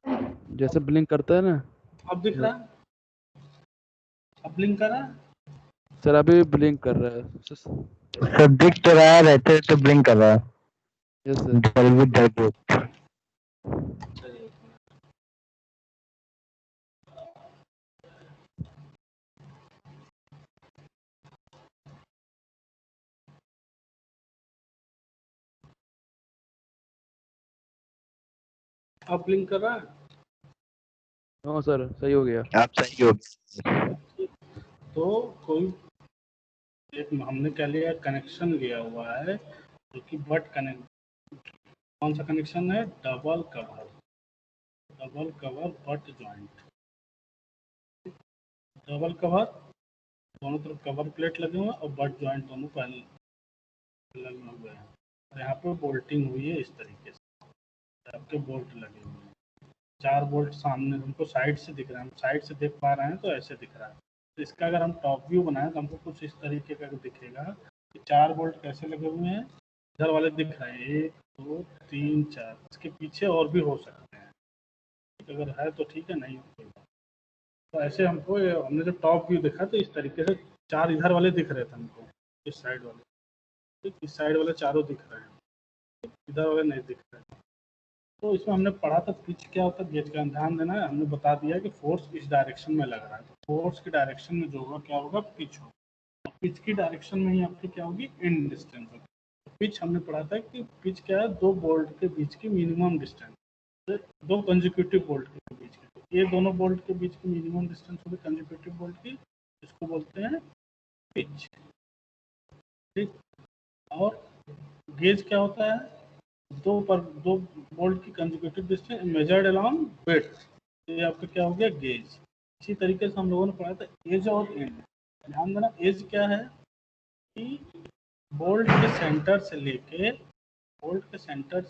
जैसे ब्लिंक करता है ना। अब दिख रहा है? अब ब्लिंक कर रहा है? सर अभी भी ब्लिंक कर रहा है। सर दिख तो रहा है, रहते तो ब्लिंक कर रहा है। Yes sir. डल अब ब्लिंक कर रहा है? हाँ सर सही हो गया। आप सही हो। तो कोई एक हमने क्या लिया, कनेक्शन लिया हुआ है जो कि बट कनेक्ट, कौन सा कनेक्शन है? Double cover butt joint. Double cover, दोनों तरफ कवर प्लेट लगे हुए हैं और बट जॉइंट दोनों पहले लगे हुए हैं। और यहाँ पे बोल्टिंग हुई है इस तरीके से, आपके बोल्ट लगे हुए हैं। 4 बोल्ट सामने हमको साइड से दिख रहा है, हम साइड से देख पा रहे हैं तो ऐसे दिख रहा है। तो इसका अगर हम टॉप व्यू बनाएं तो हमको कुछ इस तरीके का दिखेगा कि 4 बोल्ट कैसे लगे हुए हैं, इधर वाले दिख रहे हैं 1 2 3 4। इसके पीछे और भी हो सकते हैं, अगर है तो ठीक है, नहीं हो तो ऐसे हमको हमने जब टॉप व्यू देखा तो इस तरीके से 4 इधर वाले दिख रहे थे हमको, इस साइड वाले, ठीक, इस साइड वाले चारों दिख रहे हैं, इधर वाले नहीं दिख रहे हैं। तो इसमें हमने पढ़ा था पिच क्या होता है, गेज का ध्यान देना है। हमने बता दिया कि फोर्स इस डायरेक्शन में लग रहा है, तो फोर्स की डायरेक्शन में जो होगा क्या होगा, पिच होगा। पिच की डायरेक्शन में ही आपकी क्या होगी, इन डिस्टेंस होगी। पिच हमने पढ़ा था कि पिच क्या है, 2 बोल्ट के बीच की मिनिमम डिस्टेंस, 2 कंजिक्यूटिव बोल्ट के बीच की। तो ये दोनों बोल्ट के बीच की मिनिमम डिस्टेंस होगी कंजिक्यूटिव बोल्ट की, इसको बोलते हैं पिच, ठीक। और गेज क्या होता है, 2 बोल्ट की consecutive distance measured along width, ये आपका क्या हो गया, गेज। इसी तरीके से हम लोगों ने पढ़ा था एज और एंड। ध्यान देना, एज क्या है कि बोल्ट के सेंटर से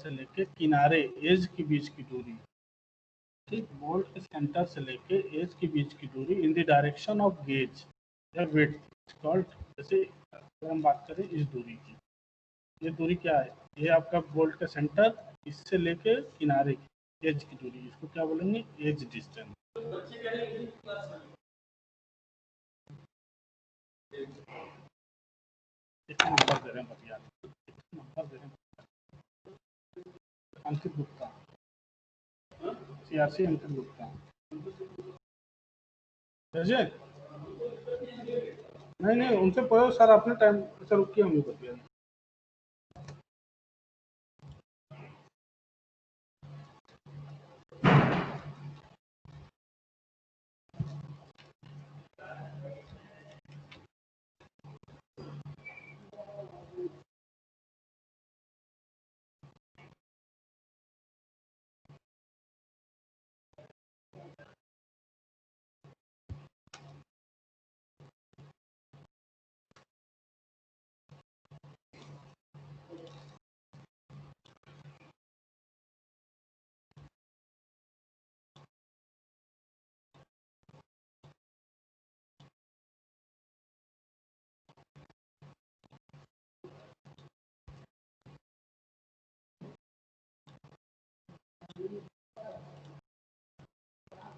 लेके किनारे एज के बीच की दूरी, ठीक, बोल्ट के सेंटर से लेके एज के बीच की दूरी in the direction of gauge या विड्थ कॉल्ड। जैसे अगर हम बात करें इस दूरी की, ये दूरी क्या है, ये आपका बोल्ट का सेंटर, इससे लेके किनारे की एज की दूरी, इसको क्या बोलेंगे, एज डिस्टेंस। नंबर दे रहे हैं भैया, नंबर दे रहे हैं, अंकित गुप्ता, सीआरसी अंकित गुप्ता। नहीं उनसे पूछो सर, अपने टाइम सर रुकिए, हम बतिया।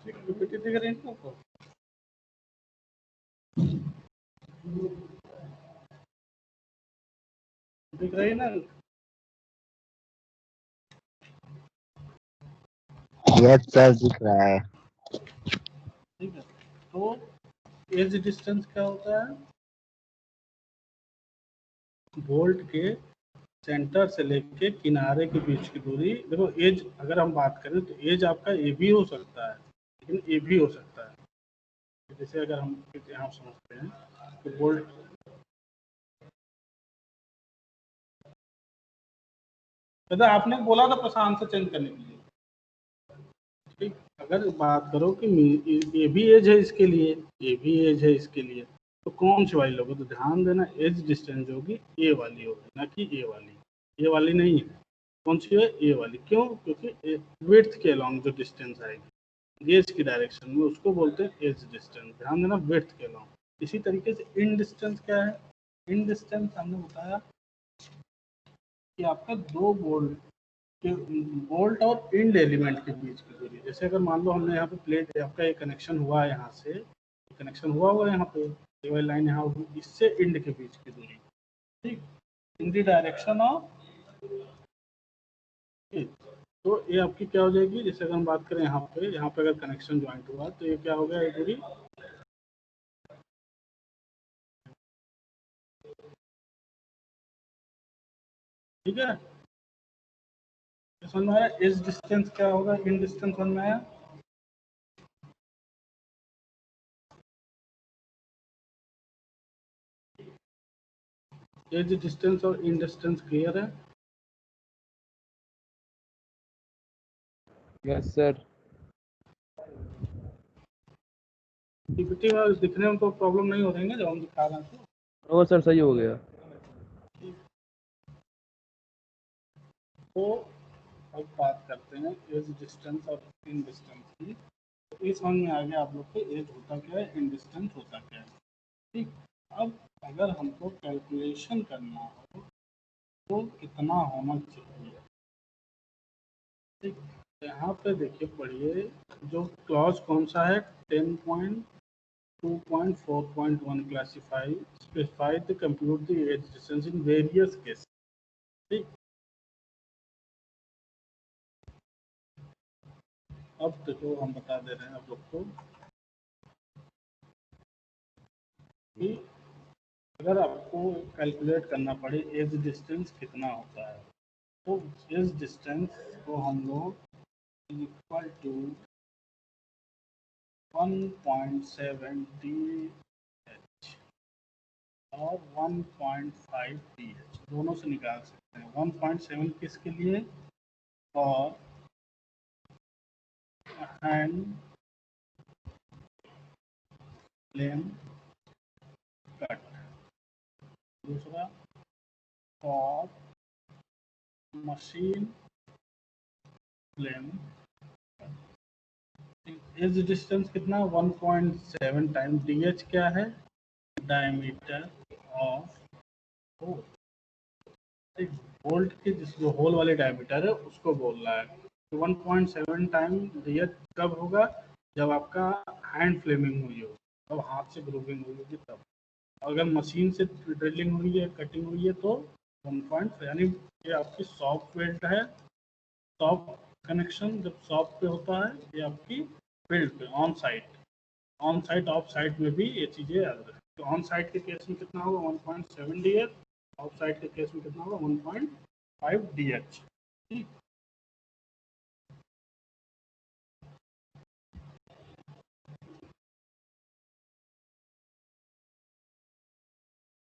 पीपीटी दिख रही है आपको? दिख रही है ना? यस सर दिख रहा है। ठीक है, तो एज डिस्टेंस क्या होता है, बोल्ट के सेंटर से लेके किनारे के बीच की दूरी। देखो एज अगर हम बात करें तो एज आपका ए भी हो सकता है, लेकिन ए भी हो सकता है। जैसे अगर हम यहाँ समझते हैं कि बोल्ट, मतलब आपने बोला था प्रशांत से चेंज करने के लिए, ठीक। अगर बात करो कि ये भी एज है इसके लिए, ये भी एज है इसके लिए, तो कौन सी वाली लोगे, तो ध्यान देना एज डिस्टेंस जो होगी ए वाली होगी, ना कि ए वाली। ए वाली नहीं है, कौन सी है, ए वाली। क्यों? क्योंकि विड्थ के अलॉन्ग जो डिस्टेंस आएगी गेज की डायरेक्शन में, उसको बोलते हैं एज डिस्टेंस। ध्यान देना, विड्थ के अलॉन्ग। इसी तरीके से इन डिस्टेंस क्या है, इन डिस्टेंस हमने बताया कि आपका 2 बोल्ट कि बोल्ट और इंड एलिमेंट के बीच की दूरी। जैसे अगर मान लो हमने यहाँ पे प्लेट, आपका ये कनेक्शन हुआ है, यहाँ से कनेक्शन हुआ हुआ यहाँ पे केवल लाइन यहाँ होगी, इससे इंड के बीच की दूरी, ठीक, इन दी डायरेक्शन ऑफ, तो ये आपकी क्या हो जाएगी। जैसे अगर हम बात करें यहाँ पे अगर कनेक्शन ज्वाइंट हुआ तो ये क्या हो गया, ये दूरी, ठीक है, समझ में आया। इस डिस्टेंस क्या होगा, इन डिस्टेंस समझ में आया। एज डिस्टेंस और इन डिस्टेंस क्लियर है। Yes sir. पीपीटी में दिखने में तो प्रॉब्लम नहीं हो रही है जब हम दिखा रहे हैं ओ सर सही हो गया। तो अब बात करते हैं एज डिस्टेंस और इन डिस्टेंस की। तो ये समझ में आ गया आप लोग को एज होता क्या है, इन डिस्टेंस होता क्या है, ठीक। अब अगर हमको कैलकुलेशन करना हो तो कितना होना चाहिए, ठीक। यहाँ पे देखिए, पढ़िए, जो क्लॉज कौन सा है, 10.2.4.1 classify specify the compute the edge distance in various case, ठीक। अब देखो हम बता दे रहे हैं आप लोग को कि अगर आपको कैलकुलेट करना पड़े एज डिस्टेंस कितना होता है, तो एज डिस्टेंस को हम लोग इक्वल टू 1.7 DH और 1.5 DH दोनों से निकाल सकते हैं। 1.7 किसके लिए, और हैंड फ्लेम कट, दूसरा और मशीन फ्लेम। एज डिस्टेंस कितना, 1.7 टाइम DH क्या है, डायमीटर ऑफ होल, एक बोल्ट की जो होल वाले डायमीटर है उसको बोल रहा है। तो 1.7 टाइम DH कब होगा, जब आपका हैंड फ्लेमिंग हुई हो, तब हाथ से ग्रूविंग हुई होगी तब। अगर मशीन से ड्रिलिंग हुई है, कटिंग हुई है, तो 1. यानी ये आपकी सॉफ्ट वेल्ड है, सॉफ्ट कनेक्शन जब सॉफ्ट पे होता है, ये आपकी फील्ड पे ऑन साइट ऑफ साइट में भी ये चीज़ें याद रखें। तो ऑन साइट के केस में कितना होगा, 1.7 DH, ऑफ साइट के केस में कितना होगा, 1.5 DH, ठीक।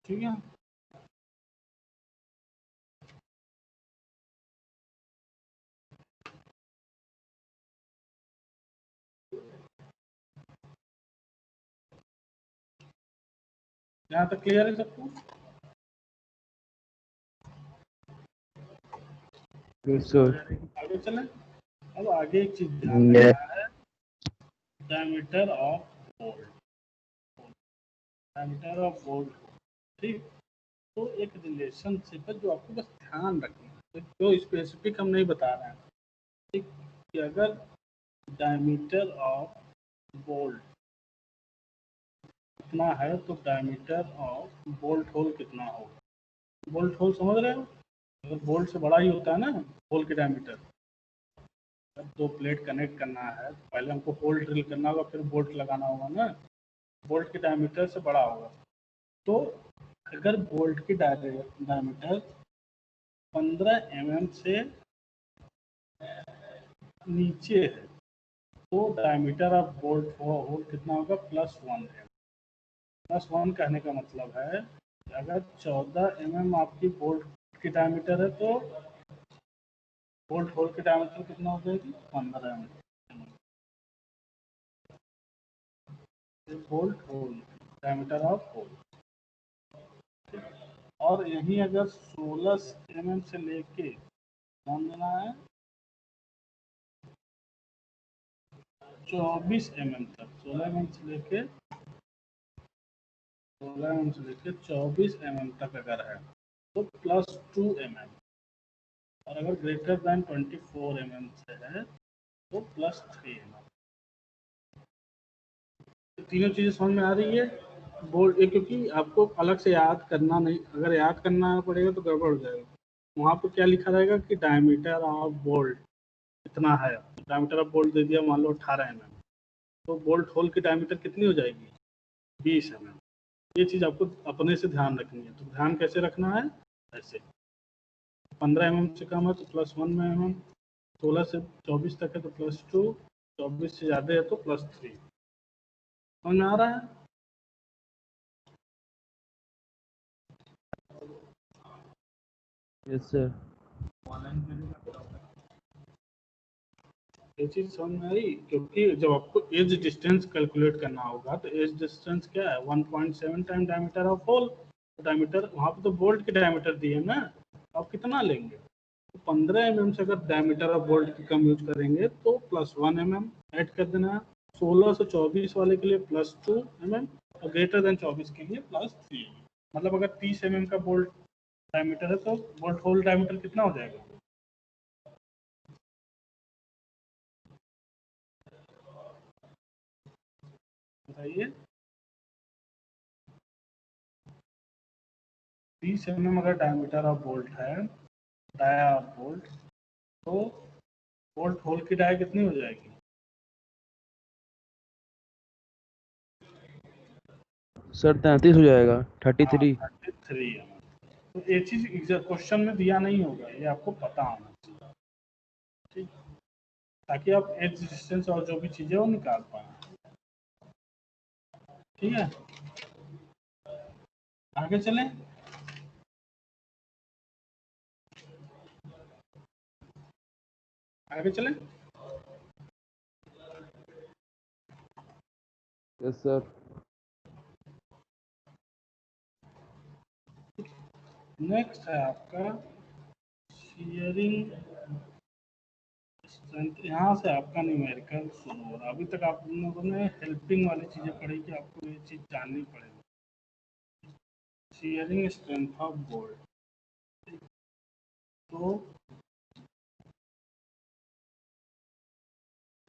ठीक है, यहाँ तक क्लियर है सबको। Yes sir. आगे चलें। अब आगे एक चीज ध्यान रखना है, diameter of bolt, diameter of bolt, ठीक। तो एक रिलेशनशिप है जो आपको बस ध्यान रखना है, जो स्पेसिफिक हम नहीं बता रहे हैं, ठीक, कि अगर डायमीटर ऑफ बोल्ट कितना है तो डायमीटर ऑफ बोल्ट होल कितना होगा। बोल्ट होल समझ रहे हो, अगर बोल्ट से बड़ा ही होता है ना होल के डायमीटर, जब दो प्लेट कनेक्ट करना है तो पहले हमको होल ड्रिल करना होगा, फिर बोल्ट लगाना होगा ना, बोल्ट के डायमीटर से बड़ा होगा। तो अगर बोल्ट की डायमीटर 15 mm से नीचे है तो डायमीटर ऑफ बोल्ट होल कितना होगा, +1 है। +1 कहने का मतलब है कि अगर 14 mm आपकी बोल्ट की डायमीटर है तो बोल्ट होल की डायमीटर कितना हो जाएगी, 15 mm। Bolt hole diameter of hole, और यही अगर 16 mm से लेके ध्यान देना है 24 mm तक, 16 mm से लेके 24 mm तक अगर है तो +2 mm, और अगर ग्रेटर देन 24 mm से है तो +3 mm। तीनों चीज़ें समझ में आ रही है। बोल्ट ये क्योंकि आपको अलग से याद करना नहीं, अगर याद करना पड़ेगा तो गड़बड़ हो जाएगा। वहाँ पर क्या लिखा रहेगा कि डायमीटर ऑफ बोल्ट कितना है। डायमीटर ऑफ बोल्ट दे दिया मान लो 18 mm, तो बोल्ट होल की डायमीटर कितनी हो जाएगी 20 mm। ये चीज़ आपको अपने से ध्यान रखनी है। तो ध्यान कैसे रखना है, ऐसे 15 mm से कम है तो +1 mm, 16 से 24 तक है तो +2, 24 से ज़्यादा है तो +3। समझ में आ रहा है? Yes sir. ये चीज़ समझ में आई, क्योंकि जब आपको एज डिस्टेंस कैलकुलेट करना होगा तो एज डिस्टेंस क्या है 1.7 time diameter of hole. Diameter वहाँ पे तो बोल्ट की डायमीटर दी है ना, आप कितना लेंगे? तो 15 mm से अगर डायमीटर ऑफ बोल्ट की कम यूज करेंगे तो +1 mm ऐड कर देना। 16 से 24 वाले के लिए +2 mm और ग्रेटर देन 24 के लिए +3। मतलब अगर 30 mm का बोल्ट डायमीटर है तो बोल्ट होल डायमीटर कितना हो जाएगा? बताइए। 30 mm अगर डायमीटर ऑफ बोल्ट है, डाया ऑफ बोल्ट, तो बोल्ट होल की डाया कितनी हो जाएगी? सर 33 हो जाएगा, हाँ 33। 33 mm। तो ये चीज क्वेश्चन में दिया नहीं होगा, ये आपको पता होना चाहिए, ठीक, ताकि आप एज डिस्टेंस और जो भी चीजें वो निकाल पाए। ठीक है, आगे चलें। आगे चलें। Yes sir. नेक्स्ट है आपका शेयरिंग स्ट्रेंथ। यहाँ से आपका न्यूमेरिकल शुरू हो रहा है। अभी तक आप लोगों ने हेल्पिंग वाली चीजें पढ़ी कि आपको ये चीज जाननी पड़ेगी। शेयरिंग स्ट्रेंथ ऑफ बोल्ट, तो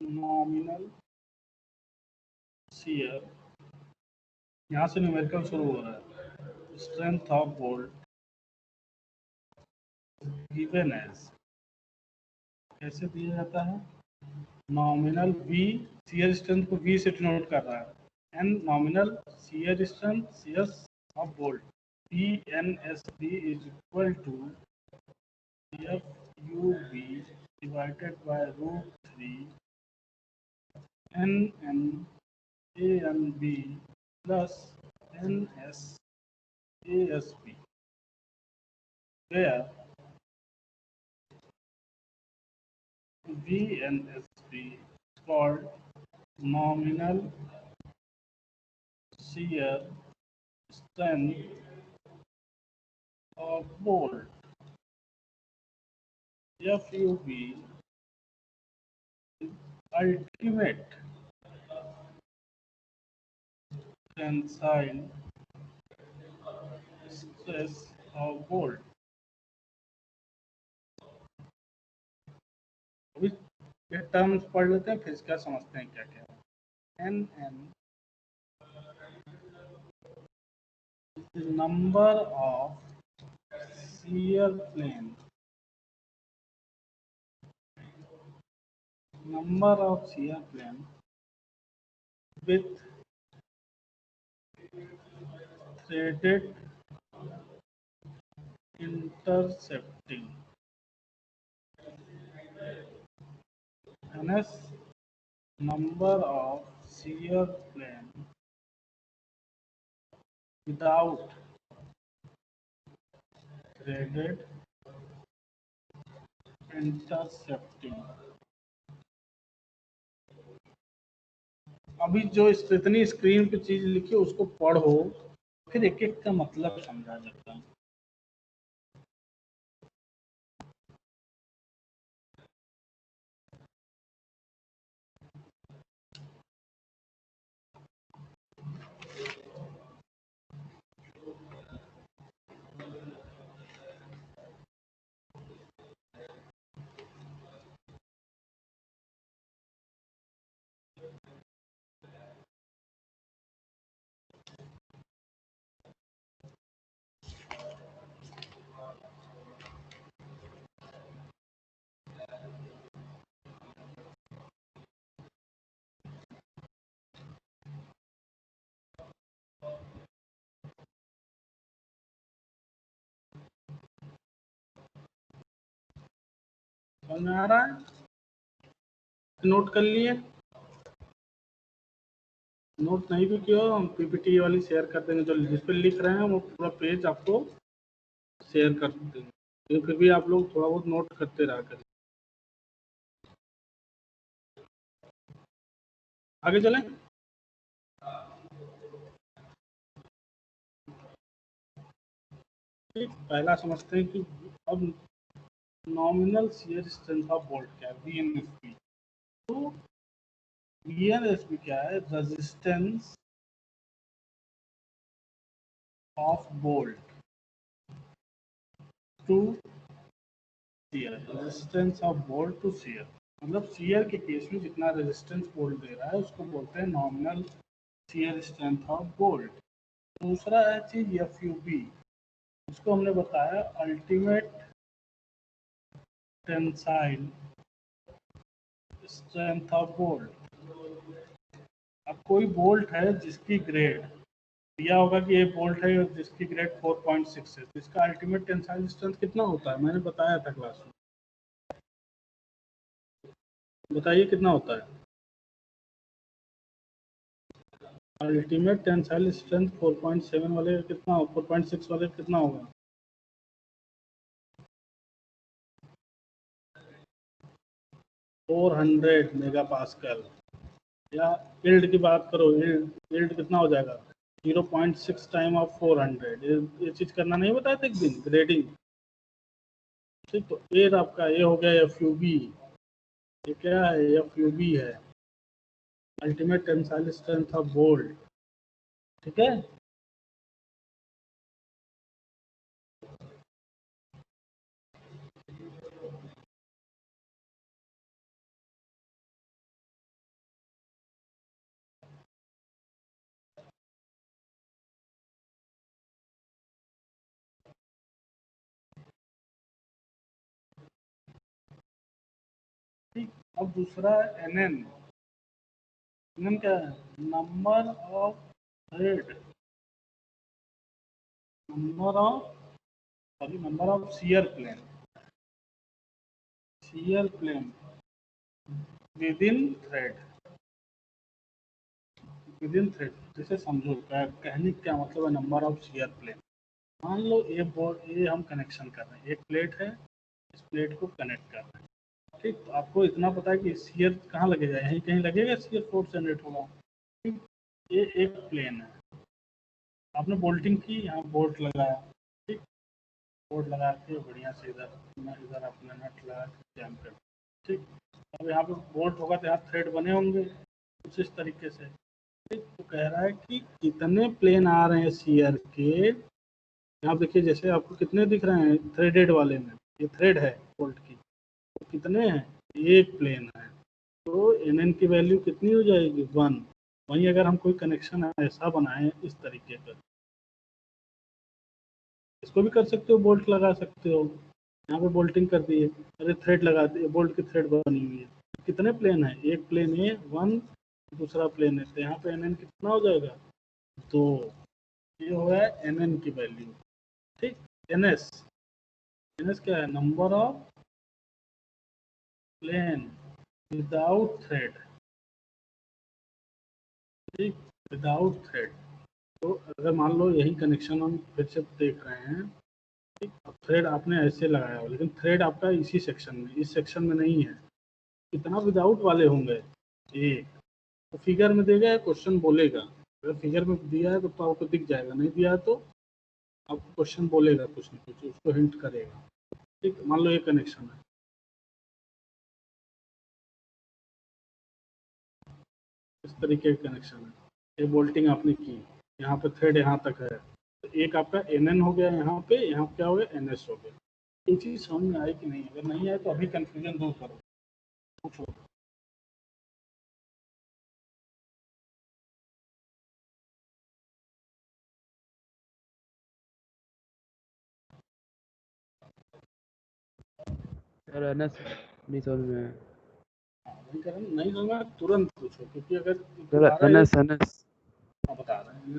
नॉमिनल शेयर, यहाँ से न्यूमेरिकल शुरू हो रहा है। Strength of bolt given as, कैसे दिया जाता है? नॉमिनल वी, शियर स्ट्रेंथ को वी से डिनोट कर रहा है। N nominal shear strength shears of bolt, p n s b is equal to f you b divided by √3 n n a n b plus n s a s b, where VNSB is called nominal shear strength of bolt. FUB is ultimate tensile stress of bolt. अभी ये terms पढ़ लेते हैं फिर इसका समझते हैं क्या क्या है। N n is number of shear plane, number of shear plane with threaded intercepting, ns number of shear plane without threaded intercepting। अभी जो इतनी स्क्रीन पे चीज लिखी है उसको पढ़ो, फिर एक एक का मतलब समझा जाता है। समझ में आ रहा है? नोट कर लिए? नोट नहीं भी किया हम पीपीटी वाली शेयर कर देंगे, जो जिस पे लिख रहे हैं वो पूरा पेज आपको शेयर कर देंगे, लेकिन फिर भी आप लोग थोड़ा बहुत नोट करते रहा करें। आगे चलें। पहला समझते हैं कि अब nominal shear strength of bolt क्या है, वीएनएसबी। तो वीएनएसबी क्या है? Resistance of bolt to shear, resistance of bolt to shear, मतलब शियर के केस में जितना रेजिस्टेंस बोल्ट दे रहा है उसको बोलते हैं nominal shear strength of bolt. दूसरा है चीज एफयूबी, उसको हमने बताया ultimate tensile strength of bolt. अब कोई बोल्ट है जिसकी ग्रेड दिया होगा कि ये बोल्ट है जिसकी ग्रेड 4.6 है, तो इसका अल्टीमेट टेंसाइल स्ट्रेंथ कितना होता है? मैंने बताया था क्लास में, बताइए कितना होता है? अल्टीमेट टेंसाइल स्ट्रेंथ 4.7 वाले कितना, 4.6 वाले कितना होगा? Four 400 mega pascal. या यील्ड की बात करो, यील्ड कितना हो जाएगा? 0.6 टाइम ऑफ 400। ये चीज करना नहीं बताया था एक दिन, ग्रेडिंग। ठीक, तो ये आपका ये हो गया एफयूबी। ये क्या है? एफयूबी है, ultimate tensile strength of bolt. ठीक है, ठीक। अब दूसरा है एनएन। एनएन क्या है? Number of thread, number of shear plane, shear plane within thread, within thread. जैसे समझो कहने का क्या मतलब है, नंबर ऑफ शियर प्लेन। मान लो ये बोर्ड, ये हम कनेक्शन कर रहे हैं, एक प्लेट है, इस प्लेट को कनेक्ट कर रहे हैं। ठीक, तो आपको इतना पता है कि शियर कहाँ लगेगा, यहीं कहीं लगेगा शियर फोर्स जनरेट होगा। ठीक, ये एक प्लेन है, आपने बोल्टिंग की, यहाँ बोल्ट लगाया। ठीक, बोल्ट लगा के बढ़िया से इधर इधर अपने नट लगा के जैम कर। ठीक, अब यहाँ पे बोल्ट होगा तो यहाँ थ्रेड बने होंगे कुछ इस तरीके से। ठीक, तो कह रहा है कि कितने प्लेन आ रहे हैं शियर के। यहाँ देखिए, जैसे आपको कितने दिख रहे हैं थ्रेडेड वाले में, ये थ्रेड है बोल्ट की, तो कितने हैं? एक प्लेन है, तो एन एन की वैल्यू कितनी हो जाएगी? 1। वहीं अगर हम कोई कनेक्शन ऐसा बनाए इस तरीके का, इसको भी कर सकते हो, बोल्ट लगा सकते हो, यहाँ पे बोल्टिंग कर दिए, अरे थ्रेड लगा दिए, बोल्ट की थ्रेड बनी हुई है। कितने प्लेन है? एक प्लेन है 1, दूसरा प्लेन है, तो यहाँ पे एन एन कितना हो जाएगा? 2। ये हो गया एन एन की वैल्यू। ठीक, एन एस, एन एस क्या है? Number of plane without thread. ठीक, विदाउट थ्रेड। तो अगर मान लो यही कनेक्शन हम फिर से देख रहे हैं, ठीक, अब थ्रेड आपने ऐसे लगाया हो, लेकिन थ्रेड आपका इसी सेक्शन में, इस सेक्शन में नहीं है, कितना विदाउट वाले होंगे? एक। तो फिगर में देगा या क्वेश्चन बोलेगा? अगर फिगर में दिया है तो आपको दिख जाएगा, नहीं दिया है तो आपको क्वेश्चन बोलेगा, कुछ ना कुछ उसको हिंट करेगा। ठीक, मान लो ये कनेक्शन है, इस तरीके का कनेक्शन है, ये बोल्टिंग आपने की, यहाँ पे थ्रेड यहाँ तक है, तो एक आपका एन एन हो गया, यहाँ क्या हो गया? एन एस हो गया। ये चीज़ समझ में आई कि नहीं? अगर नहीं आए तो अभी कंफ्यूजन दूर करो, पूछो। सर एनएस नहीं समझ में आया। नहीं करें, नहीं समझ में तुरंत पूछो, क्योंकि अगर सर दोबारा ये एनएस एनएस बता रहे हैं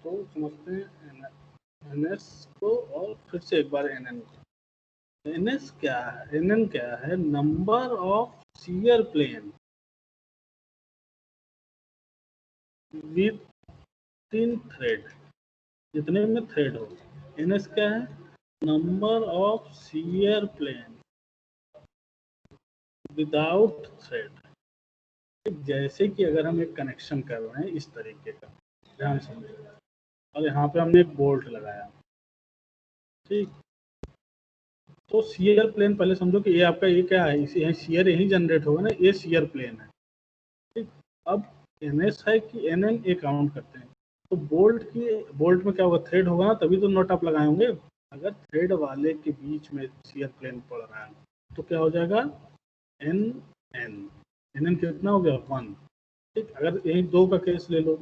तो समझते हैं NS को और फिर से एक बार NN को। NS क्या है, NN क्या है? Number of shear plane with 3 thread, जितने में थ्रेड हो। NS क्या है? Number of shear plane without thread. जैसे कि अगर हम एक कनेक्शन कर रहे हैं इस तरीके का, ध्यान समझिए, और यहाँ पे हमने एक बोल्ट लगाया, ठीक। तो शियर प्लेन पहले समझो कि ये आपका ये क्या है, इसे यही शियर यही जनरेट होगा ना, ये शियर प्लेन है, ठीक। अब NS है कि NN ये काउंट करते हैं। तो बोल्ट में क्या होगा, थ्रेड होगा ना, तभी तो नॉट आप लगाए होंगे। अगर थ्रेड वाले के बीच में शियर प्लेन पड़ रहा है तो क्या हो जाएगा, NN कितना हो गया, 1, ठीक। अगर यही 2 का केस ले लो,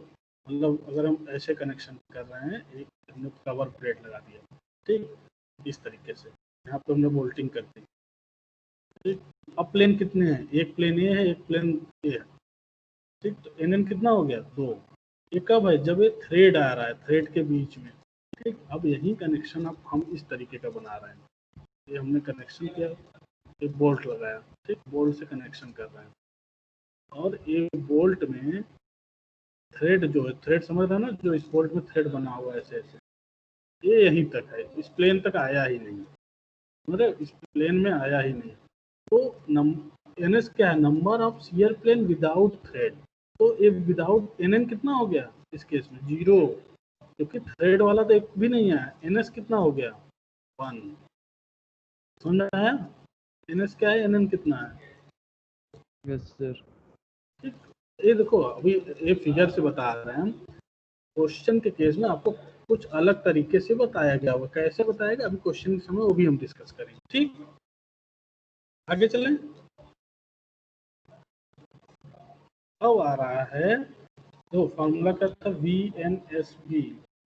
मतलब अगर हम ऐसे कनेक्शन कर रहे हैं, एक हमने कवर प्लेट लगा दिया, ठीक, इस तरीके से यहाँ पे हमने बोल्टिंग कर दी, ठीक। अब प्लेन कितने हैं, एक प्लेन ये है, एक प्लेन ये है, ठीक। तो NN कितना हो गया, 2। ये कब है, जब ये थ्रेड आ रहा है, थ्रेड के बीच में, ठीक। अब यही कनेक्शन अब हम इस तरीके का बना रहे हैं, ये हमने कनेक्शन किया, एक बोल्ट लगाया, ठीक, बोल्ट से कनेक्शन कर रहे हैं, और ये बोल्ट में थ्रेड जो है, थ्रेड समझ रहे हैं ना, जो इस बोल्ट में थ्रेड बना हुआ है ऐसे ऐसे, ये यहीं तक है, इस प्लेन तक आया ही नहीं, मतलब इस प्लेन में आया ही नहीं। तो NS क्या है, number of shear plane without thread. तो ये विदाउट NN कितना हो गया इस केस में, 0, क्योंकि थ्रेड वाला तो एक भी नहीं है। NS कितना हो गया, 1। सुन रहा है, NS क्या है, NN कितना है, यस सर। ठीक। ये देखो अभी ये फिगर से बता रहे हैं हम, क्वेश्चन के केस में आपको कुछ अलग तरीके से बताया गया होगा, कैसे बताएगा अभी क्वेश्चन के समय वो भी हम डिस्कस करेंगे, ठीक। आगे चलें। अब आ रहा है, तो फॉर्मूला क्या था, VNSB,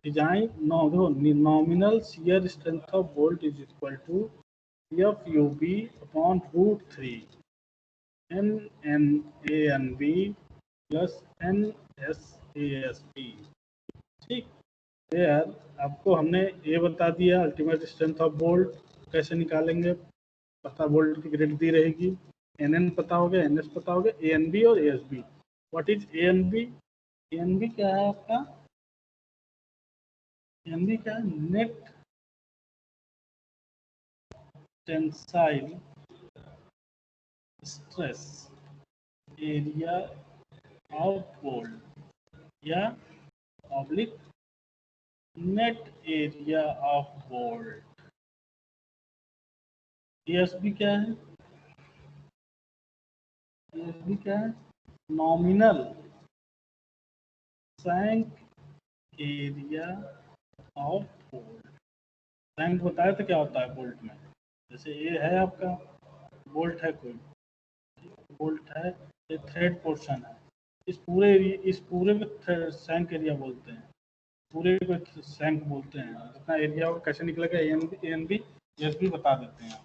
design nominal shear strength of bolt is equal to FUB upon √3 NNANB plus NSASB, ठीक। यार आपको हमने ये बता दिया अल्टीमेट स्ट्रेंथ ऑफ बोल्ट कैसे निकालेंगे, पता बोल्ट की ग्रेड दी रहेगी, NN पता हो गया, NS पता हो गया, ANB और ASB। What is ANB? ANB क्या है आपका, ANB क्या है, net tensile stress area of bolt या oblique net area of bolt. ASB क्या है, ASB क्या है, nominal shank area of bolt. Shank बताया था क्या होता है बोल्ट में, जैसे ये है आपका बोल्ट है, कोई बोल्ट है, ये थ्रेड पोर्शन है, इस पूरे को सैंक एरिया बोलते हैं, पूरे को सैंक बोलते हैं। जितना एरिया होगा कैसे निकलेगा, ANB ASB बता देते हैं।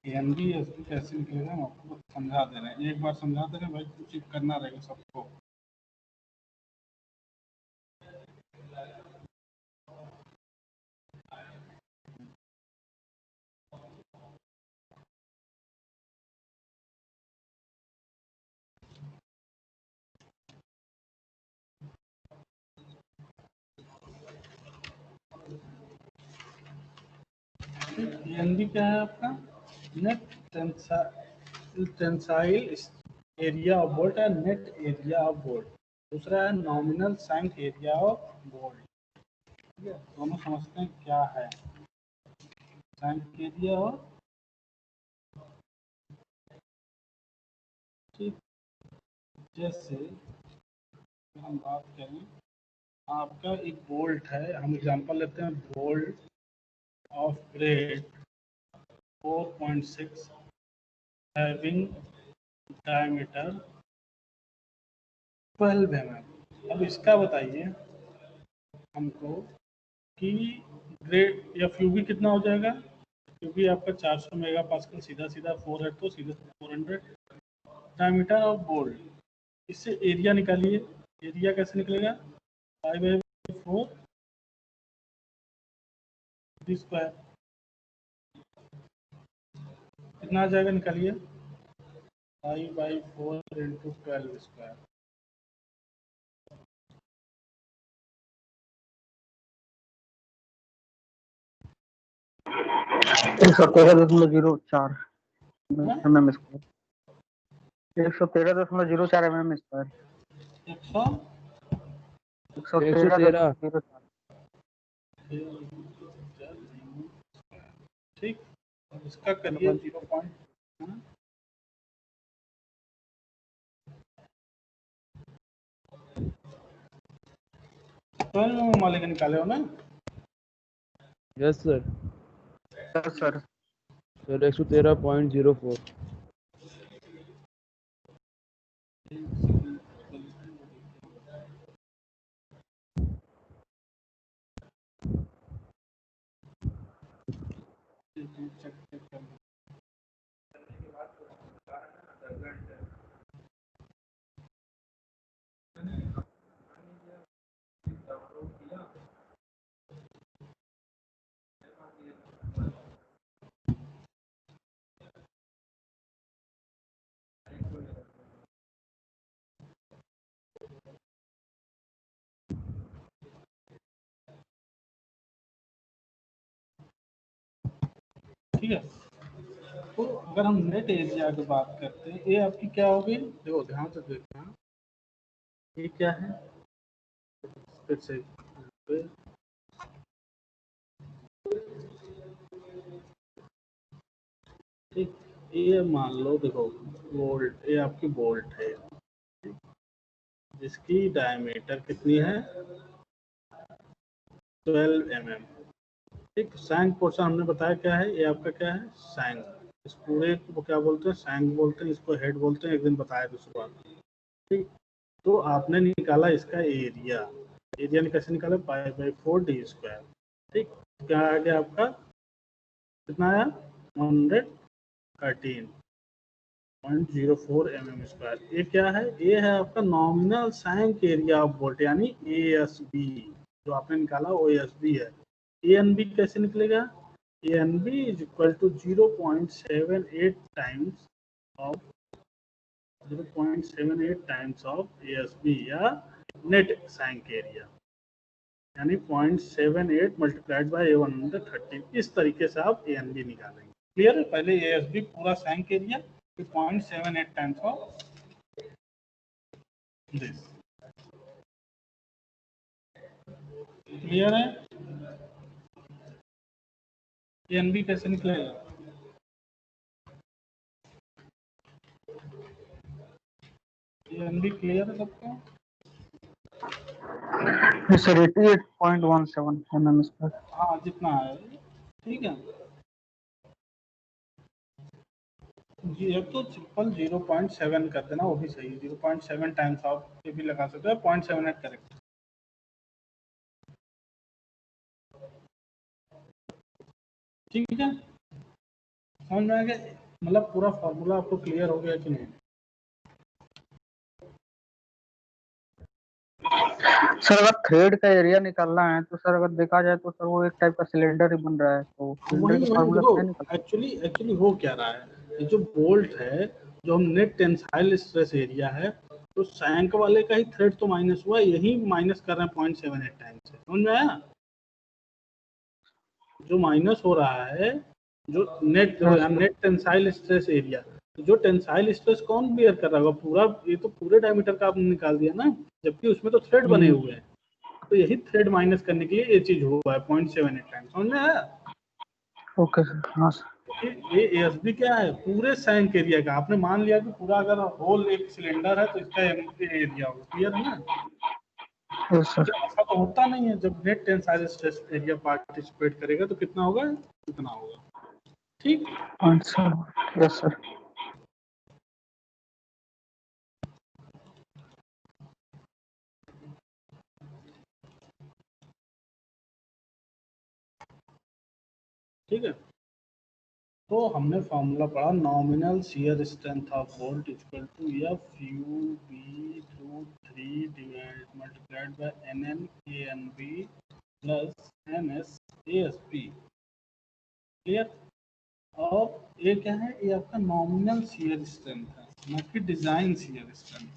ANB ASB कैसे निकलेगा हम आपको समझा दे रहे हैं, एक बार समझा दे रहे हैं भाई, कुछ करना रहेगा सबको। ANB क्या है आपका, net tensile area of bolt है, नेट एरिया ऑफ बोल्ट। दूसरा है nominal shank area of bolt, ठीक है। दोनों समझते हैं क्या है सैंक एरिया और, ठीक। जैसे हम बात करें, आपका एक बोल्ट है, हम एग्जांपल लेते हैं, bolt of grade 4.6 having diameter 12 mm। अब इसका बताइए हमको कि ग्रेड FUB कितना हो जाएगा, क्योंकि आपका 400 मेगा पास्कल, सीधा सीधा 4 है तो सीधा 400 डायमीटर ऑफ बोल्ट, इससे एरिया निकालिए। एरिया कैसे निकलेगा? 5/4 स्क्वायर। कितना आ जाएगा, निकालिए। 5/4 इंटू 12 स्क्वायर। एक सौ 13.04 mm स्क्वायर। 113.04 mm square. 113 113.04। ठीक, अब इसका करिए 0 पॉइंट। मालिक निकाले हो ना? Yes sir. सर 113.04। ठीक है, तो अगर हम नेट एरिया की बात करते हैं, ये आपकी क्या होगी? देखो ध्यान से देखना, ये क्या है? फिर से ठीक, ये मान लो, देखो बोल्ट, ये आपकी बोल्ट है जिसकी डायमीटर कितनी है? 12 mm। ठीक, सैंक पोर्शन हमने बताया क्या है, ये आपका क्या है? सैंक। इस पूरे को क्या बोलते हैं? सैंक बोलते हैं, इसको हेड बोलते हैं, एक दिन बताया था शुरुआत में। ठीक, तो आपने निकाला इसका एरिया। एरिया ने कैसे निकाला? 5/4 d स्क्वायर। ठीक, क्या आ गया आपका? कितना आया? 113.04 mm स्क्वायर। ये क्या है? ये है आपका nominal shank area of bolt, यानी ASB। जो आपने निकाला वो ASB है। ANB कैसे निकलेगा? ANB is equal to 0.78 times of 0.78 times of ASB या नेट सैंक एरिया, यानी 0.78 मल्टीप्लाइड बाय 113। इस तरीके से आप ANB निकालेंगे। क्लियर है? पहले ASB पूरा सैंक एरिया, फिर 0.78 टाइम्स ऑफ दिस। क्लियर है? ANB कैसे निकलेगा? ANB क्लियर है सबको? Sir 88.17 mm square. हाँ, जितना है। ठीक है जी, एक तो सिंपल 0.7 कर देना, वो भी सही है। 0.7 टाइम्स ऑफ ये भी लगा सकते हैं, 0.78 करेक्ट। ठीक है, समझ में आ गया? मतलब पूरा फॉर्मूला आपको क्लियर हो गया कि नहीं? सर अगर थ्रेड का एरिया निकालना है तो सर अगर देखा जाए तो सर वो एक टाइप का सिलेंडर ही बन रहा है, तो सिलेंडर वही का वही फार्मूला देखो, क्या निकाल? एक्चुअली हो क्या रहा है, ये जो बोल्ट है, जो हम नेट टेंसाइल स्ट्रेस एरिया है, तो सैंक वाले का ही थ्रेड तो माइनस हुआ, यही माइनस कर रहे हैं 0.78 टाइम्स से। समझ में आया? जो माइनस हो रहा है, जो नेट, देखो यहाँ नेट टेंसाइल स्ट्रेस एरिया, जो टेंसाइल स्ट्रेस कौन बियर कर रहा होगा? पूरा, ये तो पूरे डायमीटर का आपने निकाल दिया ना, जबकि उसमें तो थ्रेड बने हुए हैं। तो यही थ्रेड माइनस करने के लिए ये चीज हुआ है 0.78 टाइम्स। समझ में आया? ओके सर, हाँ सर। ये ASB क्या है? पूरे सैंक एरिया का। आपने मान लिया कि पूरा अगर होल एक सिलेंडर है तो इसका एरिया होगा। क्लियर है ना? Yes sir. ऐसा तो होता नहीं है, जब net tensile stress area participate करेगा तो कितना होगा? इतना होगा। ठीक, अच्छा, यस सर। ठीक है, तो हमने फॉर्मूला पढ़ा, nominal shear strength of bolt equal to FUB by NN ANB plus NS ASB। Clear. और ये क्या है, ये आपका नॉमिनल शियर स्ट्रेंथ है, ना कि डिजाइन शियर स्ट्रेंथ।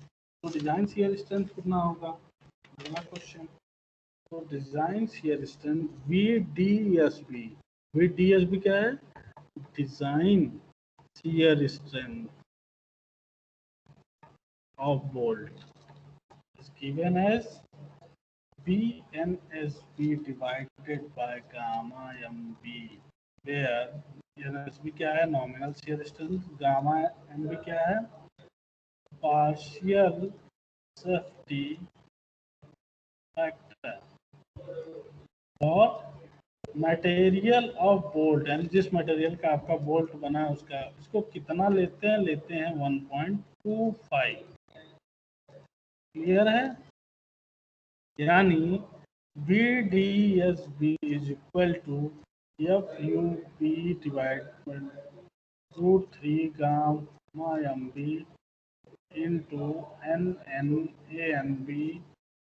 तो डिजाइन शियर स्ट्रेंथ कितना होगा, अगला क्वेश्चन। तो design shear strength VDSB, VDSB क्या है, design shear strength of bolt is given as BNSB divided by gamma MB, where NSB क्या है, nominal shear strength, gamma MB क्या है, पार्शियल सेफ्टी फैक्टर। और मटेरियल ऑफ बोल्ट, यानी जिस material का आपका बोल्ट बना है उसका, इसको कितना लेते हैं, लेते हैं 1.25। क्लियर है। यानी VDSB is equal to FUB divide √3 gamma MB into NNANB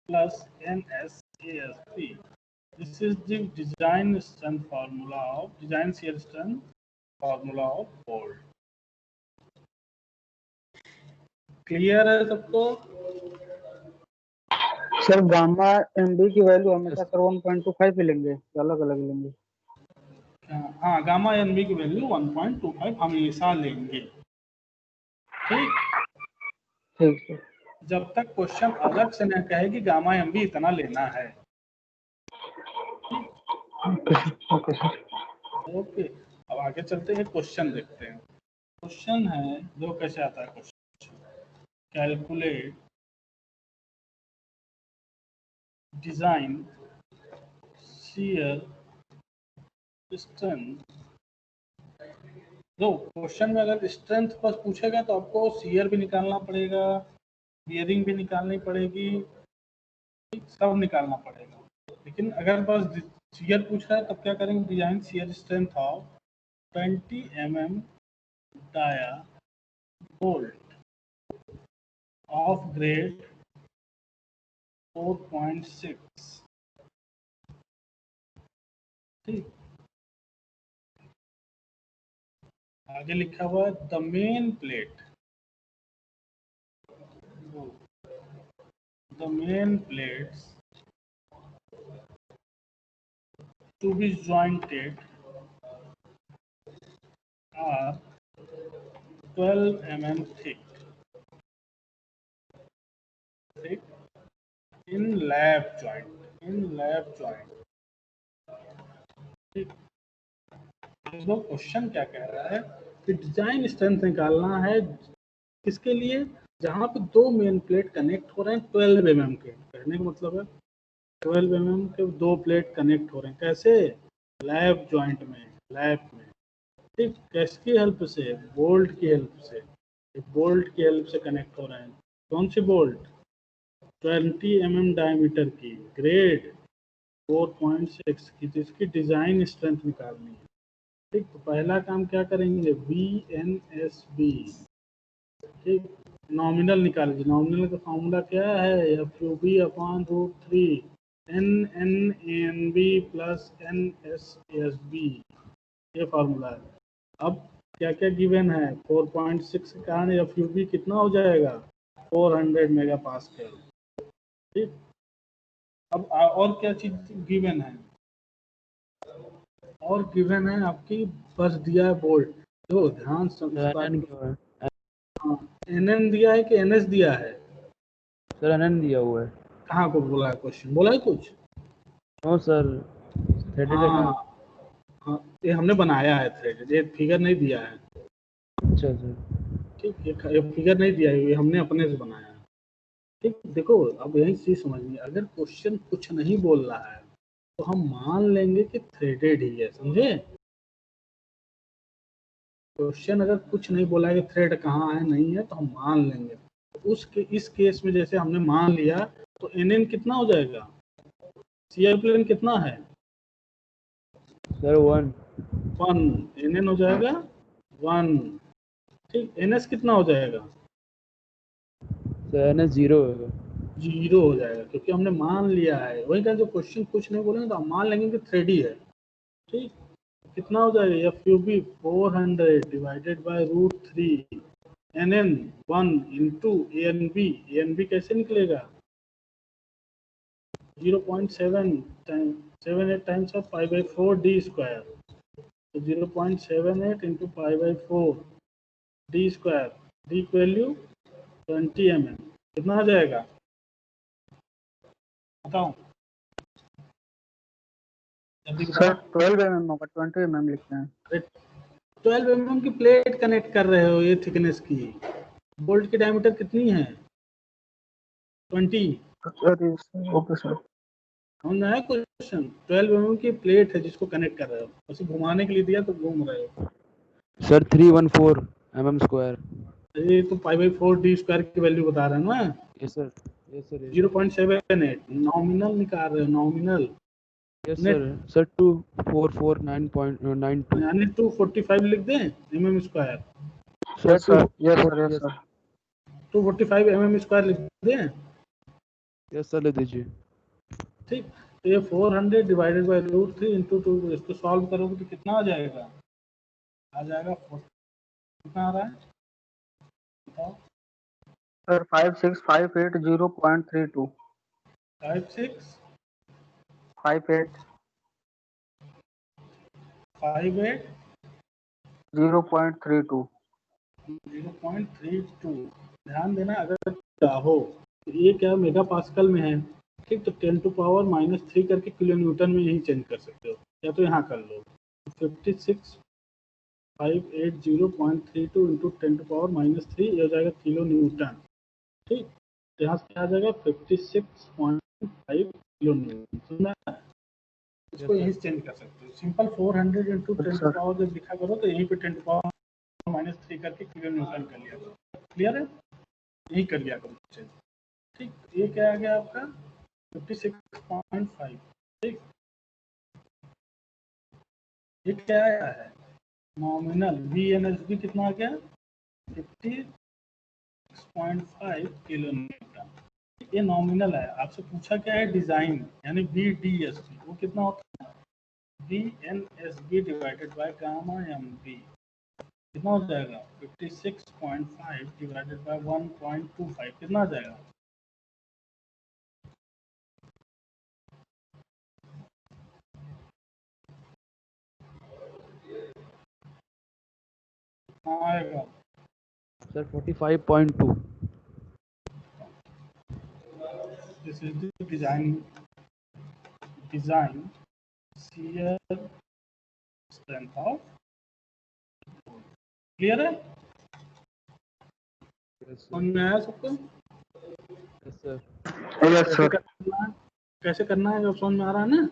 plus NSASB. This is the design strength formula of design shear strength formula of bolt. Clear है सबको। सर गामा एमबी की वैल्यू हमेशा sir 1.25 पे लेंगे, अलग अलग लेंगे। हाँ, गामा एनबी की वैल्यू 1.25 हमेशा लेंगे। ठीक, ठीक है, जब तक क्वेश्चन अलग से न कहे कि गामा एमबी इतना लेना है। Okay sir. ओके, अब आगे चलते हैं, क्वेश्चन देखते हैं। क्वेश्चन है, जो कैसे आता है question, calculate design shear strength. जो क्वेश्चन में अगर स्ट्रेंथ बस पूछेगा तो आपको शियर भी निकालना पड़ेगा, बियरिंग भी निकालनी पड़ेगी, सब निकालना पड़ेगा। लेकिन अगर बस शियर पूछ रहा है तब क्या करेंगे, design shear strength of 20 mm dia bolt of grade 4.6। ठीक, आगे लिखा हुआ है the main plate, the main plates to be jointed are 12 mm thick in lap joint। ठीक, तो क्वेश्चन क्या कह रहा है कि डिजाइन स्ट्रेंथ निकालना है किसके लिए, जहां पे दो मेन प्लेट कनेक्ट हो रहे हैं 12 mm के। कहने का मतलब है 12 mm के दो प्लेट कनेक्ट हो रहे हैं, कैसे, लैप जॉइंट में, लैप में। ठीक, किसकी हेल्प से, बोल्ट की हेल्प से, बोल्ट की हेल्प से कनेक्ट हो रहे हैं। कौन सी बोल्ट, 20 mm डायमीटर की, ग्रेड 4.6 की, जिसकी डिजाइन स्ट्रेंथ निकालनी है। ठीक, तो पहला काम क्या करेंगे, VNSB। ठीक, नॉमिनल निकालेंगे। नॉमिनल का फॉर्मूला क्या है, FUB/√3 NNANB प्लस NSASB, ये फॉर्मूला है। अब क्या क्या गिवन है, 4.6 के कारण FUB कितना हो जाएगा, 400 मेगापास्कल। ठीक, अब और क्या चीज गिवन है, और गिवन है आपकी, बस दिया है बोल्ट। तो ध्यान से इस बात को, हाँ, NN दिया है कि NS दिया है, सर एनएन दिया हुआ है। कहाँ को बोला है, क्वेश्चन बोला है कुछ। नो सर, थ्रेडेड है हाँ कहाँ? हाँ, ये हमने बनाया है थ्रेड, ये फिगर नहीं दिया है। अच्छा सर, ठीक, ये फिगर नहीं दिया है, ये हमने अपने से बनाया है। ठीक, देखो अब यही चीज समझनी, अगर क्वेश्चन कुछ नहीं बोल रहा है तो हम मान लेंगे कि थ्रेडेड ही है, समझे। क्वेश्चन अगर कुछ नहीं बोला है कि थ्रेड कहाँ है, नहीं है, तो हम मान लेंगे। इस केस में जैसे हमने मान लिया, तो NN कितना हो जाएगा, शियर प्लेन कितना है, सर 1। 1, NN हो जाएगा 1। ठीक, NS कितना हो जाएगा, सर एनएस 0 होगा। जीरो हो जाएगा, क्योंकि हमने मान लिया है। वही का जो क्वेश्चन कुछ नहीं बोलेंगे तो हम मान लेंगे कि थ्रेड ही है। ठीक, कितना हो जाएगा F you B 400 divided by √3 NN 1 into ANB कैसे निकलेगा 0.78 टाइम्स ऑफ π/4 डी स्क्वायर, तो 0.78 इंटू π/4 डी स्क्वायर, डी की वैल्यू 20 mm, कितना आ जाएगा बताओ जल्दी सर बताओ। 12 mm होगा, 20 mm लिखते हैं। 12 mm की प्लेट कनेक्ट कर रहे हो ये थिकनेस की, बोल्ट की डायमीटर कितनी है 20। Okay sir. समझ में आया क्वेश्चन? 12 mm की प्लेट है जिसको कनेक्ट कर रहे हो, उसे घुमाने के लिए दिया तो घूम रहे हो। Sir 314 mm square. ये तो π/4 डी स्क्वायर की वैल्यू बता रहे हैं ना। Yes sir, yes sir, 0.78 nominal निकाल रहे हो, नॉमिनल यस सर। सर 2449.92। यानी 245 लिख दें mm square, sir yes sir, yes sir, yes sir. 245 mm square लिख दें। यस सर, ले दीजिए। ठीक, तो ये 400 डिवाइडेड बाय √3 इंटू 2, इसको सॉल्व करोगे तो कितना आ जाएगा, आ जाएगा कितना आ रहा है बताओ। सर 5658 0.32 5658 0.32। 0.32। ध्यान देना, अगर चाहो तो ये क्या मेगा पास्कल में है, ठीक, तो 10⁻³ करके किलो न्यूटन में यही चेंज कर सकते हो, या तो यहाँ कर लो 56580.32 इंटू 10⁻³ ये हो जाएगा किलो न्यूटन। ठीक, तो यहाँ से आ जाएगा 56.5 किलो न्यूटन। सुना, इसको यहीं से चेंज कर सकते हो। सिंपल 400 इंटू 10⁻³ जब लिखा करो तो यहीं पे 10⁻³ करके किलो न्यूटन कर लिया करो। क्लियर है, यही कर लिया करो चेंज। ठीक, ये क्या आ गया आपका 56.5। ठीक, ये क्या आया है नॉमिनल VNSB कितना आ गया 56.5 किलो न्यूटन। ये नॉमिनल है। आपसे पूछा क्या है डिजाइन, यानी VDSB, वो कितना होता है VNSB divided by gamma MB, कितना हो जाएगा 56.5 डिवाइडेड बाय 1.25, कितना आ जाएगा आएगा sir 45.2। This is the design shear strength of, clear है, यस समझ में आया सबको? सर। Yes sir. कैसे करना है जब समझ में आ रहा है ना?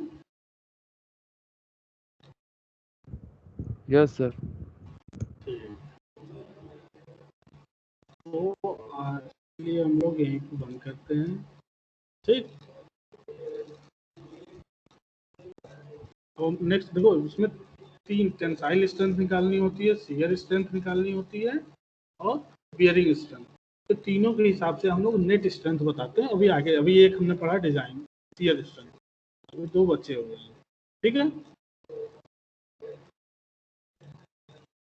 Yes sir. तो आज के लिए हम लोग यहीं पे बंद करते हैं। ठीक, तो नेक्स्ट देखो, इसमें 3 टेंसाइल स्ट्रेंथ निकालनी होती है, शियर स्ट्रेंथ निकालनी होती है और बियरिंग स्ट्रेंथ। तो तीनों के हिसाब से हम लोग नेट स्ट्रेंथ बताते हैं। अभी आगे, अभी एक हमने पढ़ा डिजाइन, शियर स्ट्रेंथ, 2 बच्चे हो गए। ठीक है।